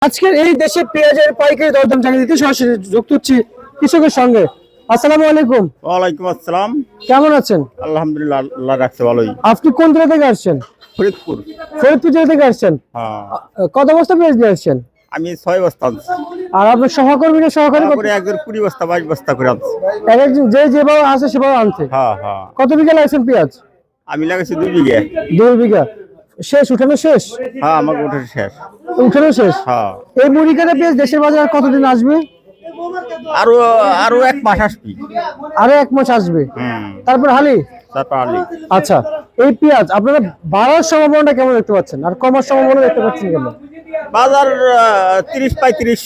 আজকের এই দেশে পেঁয়াজের পাইকারি দরদাম জানিয়ে দিতে সরাসরি যুক্ত হচ্ছি কৃষকের সঙ্গে। আসসালামু আলাইকুম। ওয়ালাইকুম আসসালাম। কেমন আছেন? আলহামদুলিল্লাহ, আল্লাহ রাখছে ভালোই। আপনি কোন জেলা থেকে আসছেন? ফরিদপুর। ফরিদপুর জেলা থেকে আসছেন। হ্যাঁ, কত বস্তা পেঁয়াজ নিয়ে আসছেন? আমি 6 বস্তা আনছি। আর আপনার সহকর্মীরা সহকারী তারপরে একজন 20 বস্তা 22 বস্তা করে আনছি। একজন যেভাবে আছে সেভাবে আনছে। হ্যাঁ হ্যাঁ, কত বিঘা লাগছেন পেঁয়াজ? আমি লাগাইছি 2 বিঘা। 2 বিঘা। শেষ উঠানো শেষ? হ্যাঁ, আমার ওটা শেষ। উঠানো শেষ। হ্যাঁ, এই মুড়িকাটা পেঁয়াজ দেশের বাজারে আর কতদিন আসবে? আরো আরো 1 মাস আসবি। আরো 1 মাস আসবে। হুম, তারপর হালি। তারপর আলি। আচ্ছা, এই পেঁয়াজ আপনারা বাড়ার সম্ভাবনাটা কেমন দেখতে পাচ্ছেন আর কমার সম্ভাবনা দেখতে পাচ্ছেন কেমন? বাজার 30 35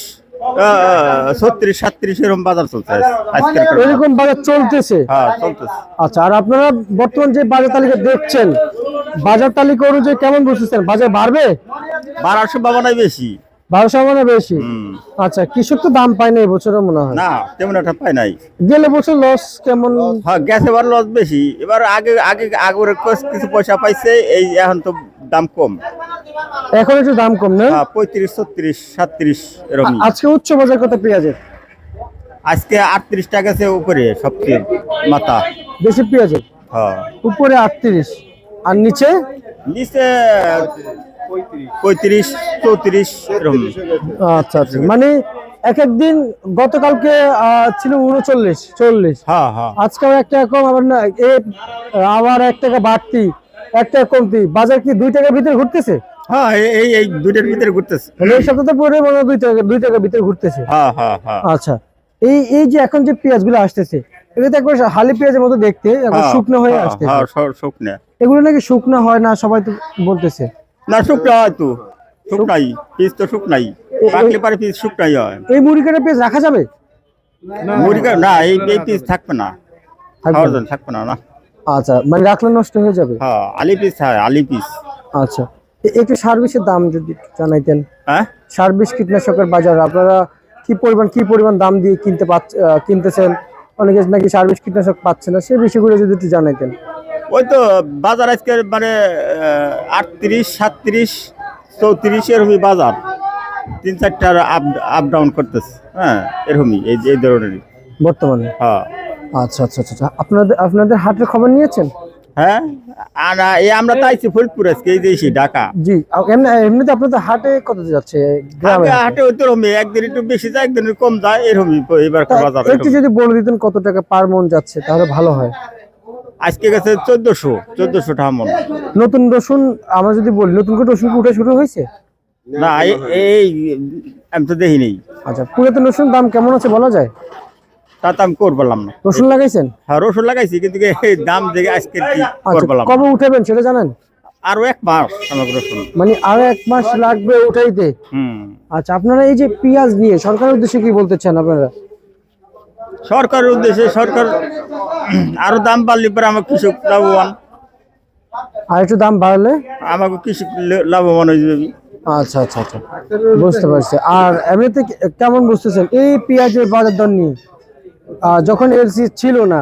36 37 এরকম বাজার চলছে আজকে। এরকম বাজার চলতেছে। হ্যাঁ, চলতেছে। আচ্ছা, আর আপনারা বর্তমান যে বাজার তালিকা দেখছেন, বাজার তালিকা অনুযায়ী কেমন বুঝতেছেন? বাজার বাড়বে? বাড়ার সম্ভাবনাই বেশি। বাড়ার সম্ভাবনা বেশি। হুম, আচ্ছা, কৃষক তো দাম পায় না এবছরও মনে হয়। না তেমন একটা পাই নাই। গেলে বছর লস কেমন? হ্যাঁ, গ্যাস এবার লস বেশি। এবার আগে আগে আগের কিছু পয়সা পাইছে, এই এখন তো দাম কম। এখন একটু দাম কম না? হ্যাঁ, 35 36 37 এরকম। আজকে উচ্চ বাজার কত পেঁয়াজের? আজকে 38 টাকা আছে উপরে, সবচেয়ে মাথা। দেশি পেঁয়াজের হ্যাঁ, উপরে 38 আর নিচে নিচে 35 34 এরকম। আচ্ছা আচ্ছা, মানে এক এক দিন গতকালকে ছিল 39 40, হ্যাঁ হ্যাঁ, আজকে একটা কম আবার না আবার 1 টাকা বাড়তি 1 টাকা কমতি। বাজার কি 2 টাকার ভিতরে ঘুরতেছে? হ্যাঁ, এই দুইটার ভিতরে ঘুরতেছে। মানে এই সপ্তাহে পরে মনে হয় 2 টাকার ভিতরে ঘুরতেছে। হ্যাঁ হ্যাঁ হ্যাঁ, আচ্ছা, এই এই যে এখন যে পেঁয়াজগুলো আসতেছে, এগুলো তো একবার হালি পেঁয়াজের মতো দেখতে, একবার হ্যাঁ, শুকনো হয়ে হ্যাঁ, আসতেছে। হ্যাঁ, শুকনো। এগুলো নাকি শুকনো হয় না, সবাই তো বলতেছে। না, শুকনো হয় তো, শুকনাই পিস তো শুকনাই। পাকলে পারে পিস শুকনাই হয়। এই মুড়ি কাটা পেঁয়াজ রাখা যাবে? মুরগি না, এই পিস থাকবে না, থাকবে খাওয়ার না? জন্য থাকবে না। না, আচ্ছা, মানে রাখলে নষ্ট হয়ে যাবে। হ্যাঁ, আলি পিস। হ্যাঁ, আলি পিস। আচ্ছা, একটু সার বিষের দাম যদি একটু জানাইতেন। হ্যাঁ, সার বিষ কীটনাশকের বাজার আপনারা কি পরিমাণ দাম দিয়ে কিনতেছেন? অনেকে নাকি সার বিষ কীটনাশক পাচ্ছে না, সেই বিষয়গুলো যদি একটু জানাইতেন। ওই তো বাজার আজকে মানে 38 37 34 এরকমই বাজার। 3-4টা আপ ডাউন করতেছে। হ্যাঁ, এরকমই এই ধরনেরই বর্তমানে। হ্যাঁ আচ্ছা আচ্ছা আচ্ছা, আপনাদের হাটের খবর নিয়েছেন? হ্যাঁ, আর আমরা তো আইছি ফরিদপুর আজকে, এই যে এসি ঢাকা। জি, এমনিতে আপনাদের হাটে কত যাচ্ছে গ্রামে? হাটে ওই তো রকমই, একদিন একটু বেশি যায়, একদিন একটু কম যায়, এরকমই এবার বাজার। একটু যদি বলে দিতেন কত টাকা পার মন যাচ্ছে তাহলে ভালো হয়। আজকে গেছে 1400 টাকা মন। নতুন রসুন আমরা যদি বলি, নতুন করে রসুন উঠে শুরু হয়েছে? না, এই আমি তো দেখি নেই। আচ্ছা, পুরাতন রসুন দাম কেমন আছে বলা যায়? তা তো আমি করলাম না। রসুন লাগাইছেন? হ্যাঁ, রসুন লাগাইছি, কিন্তু এই দাম দেখে আজকে কি আচ্ছা, করলাম। কবে উঠাবেন সেটা জানেন? আরো 1 মাস আমার রসুন। মানে আরো 1 মাস লাগবে উঠাইতে? হুম, আচ্ছা, আপনারা এই যে পেঁয়াজ নিয়ে সরকারের উদ্দেশ্যে কি বলতে চান আপনারা? সরকারের উদ্দেশ্যে সরকার আরো দাম বাড়লে পরে আমার কৃষক লাভবান। আর একটু দাম বাড়লে আমাকে কৃষক লাভবান হয়ে যাবে। আচ্ছা আচ্ছা আচ্ছা, বুঝতে পারছি। আর এমনিতে কেমন বুঝতেছেন এই পেঁয়াজের বাজার দর নিয়ে? যখন এলসি ছিল না,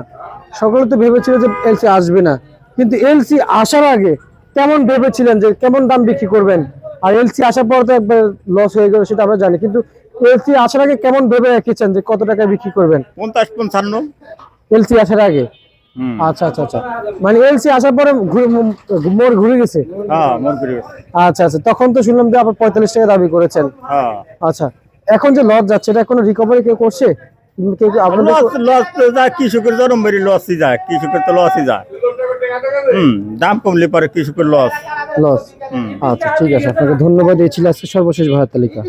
সকলে তো ভেবেছিল যে এলসি আসবে না, কিন্তু এলসি আসার আগে কেমন ভেবেছিলেন যে কেমন দাম বিক্রি করবেন? আর এলসি আসার পর তো একবার লস হয়ে গেল, সেটা আমরা জানি, কিন্তু এলসি আসার আগে কেমন ভেবে রেখেছেন যে কত টাকায় বিক্রি করবেন? 50-55। এলসি আসার আগে? হুম, আচ্ছা আচ্ছা আচ্ছা, মানে এলসি আসার পরে মোড় ঘুরে গেছে। হ্যাঁ, মন করে গেছে। আচ্ছা আচ্ছা, তখন তো শুনলাম যে আবার 45 টাকা দাবি করেছেন। হ্যাঁ, আচ্ছা, এখন যে লস যাচ্ছে এটা কোনো রিকভারি কেউ করছে? কেউ আপনাদের? লস তো যায়, কৃষকের জন্ম মেরি লসই যায়, কৃষকের তো লসই যায়। দাম কমলে পরে কৃষকের লস। লস। আচ্ছা, ঠিক আছে, আপনাকে ধন্যবাদ। এই ছিল আজকে সর্বশেষ ভাড়ার তালিকা।